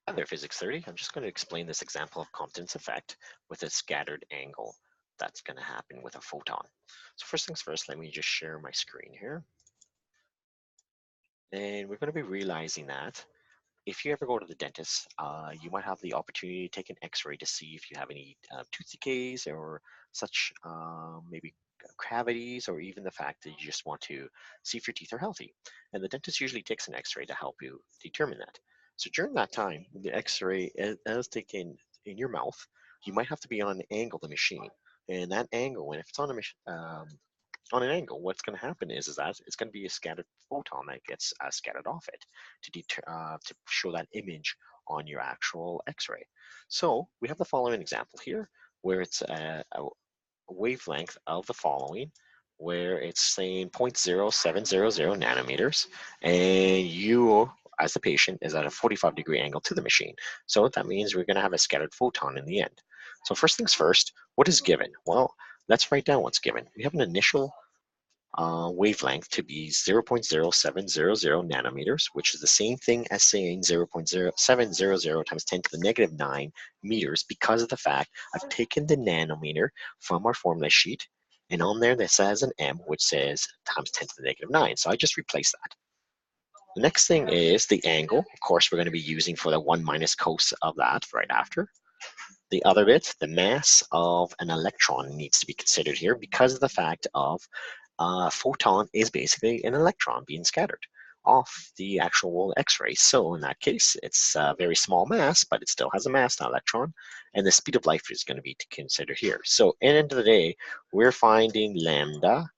Hi there, Physics 30. I'm just going to explain this example of Compton's effect with a scattered angle that's going to happen with a photon. So first things first, let me just share my screen here. And we're going to be realizing that if you ever go to the dentist, you might have the opportunity to take an x-ray to see if you have any tooth decays or such, maybe cavities, or even the fact that you just want to see if your teeth are healthy. And the dentist usually takes an x-ray to help you determine that. So during that time, the x-ray as taken in your mouth, you might have to be on an angle of the machine. And that angle, when if it's on an angle, what's going to happen is that it's going to be a scattered photon that gets scattered off it to show that image on your actual X-ray. So we have the following example here, where it's a wavelength of the following, where it's saying 0.0700 nanometers, and you, as the patient, is at a 45-degree angle to the machine. So that means we're going to have a scattered photon in the end. So first things first, what is given? Well, let's write down what's given. We have an initial wavelength to be 0.0700 nanometers, which is the same thing as saying 0.0700 times 10 to the negative 9 meters, because of the fact I've taken the nanometer from our formula sheet, and on there that says an m, which says times 10 to the negative 9. So I just replace that. The next thing is the angle. Of course, we're going to be using for the 1 minus cos of that right after. The other bit, the mass of an electron, needs to be considered here because of the fact of photon is basically an electron being scattered off the actual X-ray. So in that case, it's a very small mass, but it still has a mass, an electron, and the speed of light is going to be to consider here. So at the end of the day, we're finding lambda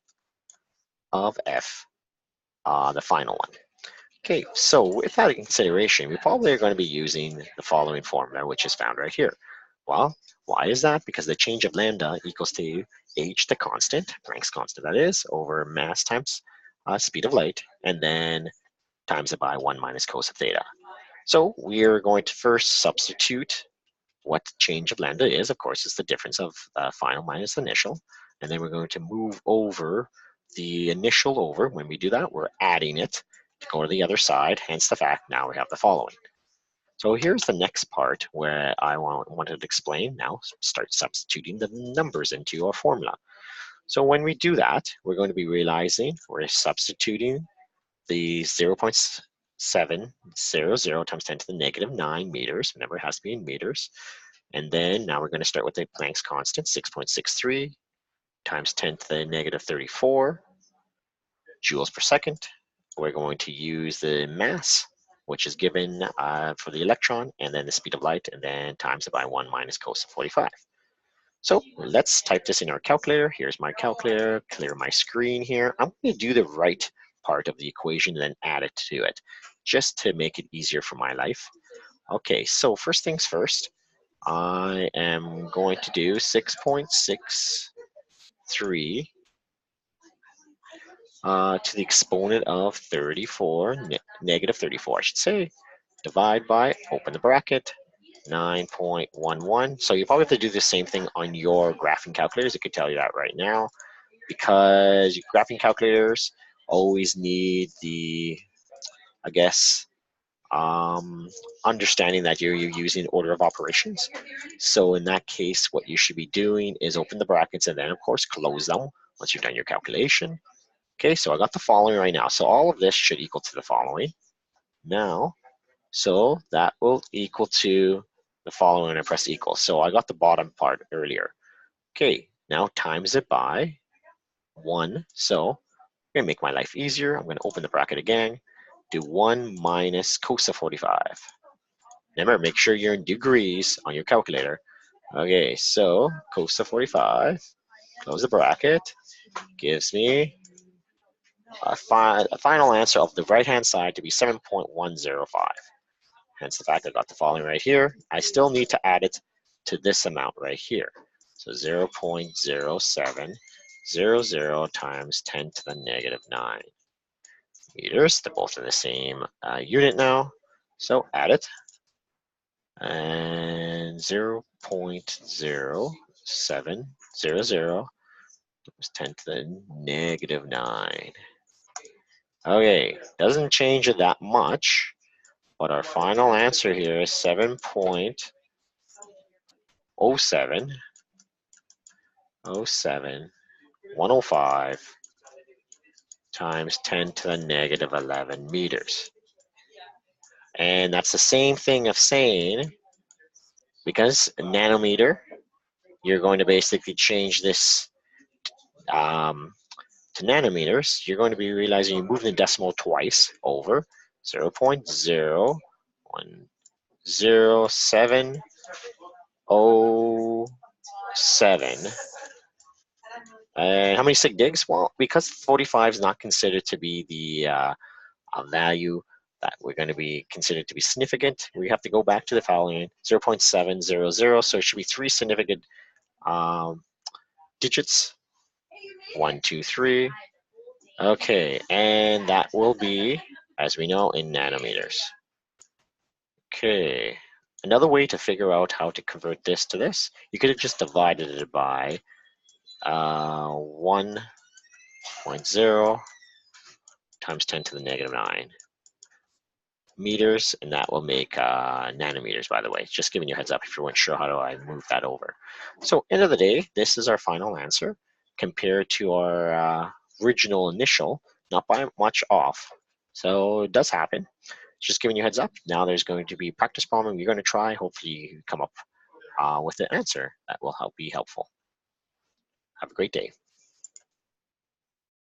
of f, the final one. Okay, so with that in consideration, we probably are going to be using the following formula, which is found right here. Well, why is that? Because the change of lambda equals to h, the constant, Planck's constant that is, over mass times speed of light, and then times it by 1 minus cos of theta. So we are going to first substitute what change of lambda is. Of course, it's the difference of final minus initial. And then we're going to move over the initial over. When we do that, we're adding it to go to the other side, hence the fact now we have the following. So here's the next part where I wanted to explain. Now start substituting the numbers into our formula. So when we do that, we're going to be realizing we're substituting the 0.700 times 10 to the negative 9 meters. Remember, it has to be in meters. And then now we're going to start with the Planck's constant, 6.63 times 10 to the negative 34 joules per second. We're going to use the mass, which is given for the electron, and then the speed of light, and then times it by 1 minus cos of 45. So let's type this in our calculator. Here's my calculator, clear my screen here. I'm going to do the right part of the equation and then add it to it, just to make it easier for my life. Okay, so first things first, I am going to do 6.63 to the exponent of 34, negative 34, I should say, divide by, open the bracket, 9.11. So you probably have to do the same thing on your graphing calculators. I could tell you that right now, because your graphing calculators always need the, I guess, understanding that you're using order of operations. So in that case, what you should be doing is open the brackets and then, of course, close them once you've done your calculation. Okay, so I got the following right now. So all of this should equal to the following. Now, so that will equal to the following when I press equal. So I got the bottom part earlier. Okay, now times it by 1. So I'm going to make my life easier. I'm going to open the bracket again. Do 1 minus cos of 45. Remember, make sure you're in degrees on your calculator. Okay, so cos of 45, close the bracket, gives me a final answer of the right-hand side to be 7.105. Hence the fact I got the following right here. I still need to add it to this amount right here. So 0.0700 times 10 to the negative 9 meters. They're both in the same unit now. So add it. And 0.0700 times 10 to the negative 9. Okay, doesn't change it that much, But our final answer here is 7.07 times 10 to the negative 11 meters. And that's the same thing of saying, because a nanometer, you're going to basically change this to nanometers. You're going to be realizing you move the decimal twice over 0.0107007. And how many sig digs? Well, because 45 is not considered to be the value that we're going to be considered to be significant, we have to go back to the following 0.700. So it should be three significant digits. 1, 2, 3. Okay, and that will be, as we know, in nanometers. Okay, another way to figure out how to convert this to this, you could have just divided it by 1.0 times 10 to the negative 9 meters, and that will make nanometers, by the way. Just giving you a heads up if you weren't sure how do I move that over. So end of the day, this is our final answer compared to our original initial, not by much off. So it does happen. Just giving you a heads up. Now there's going to be practice problem you're going to try. Hopefully you come up with an answer that will be helpful. Have a great day.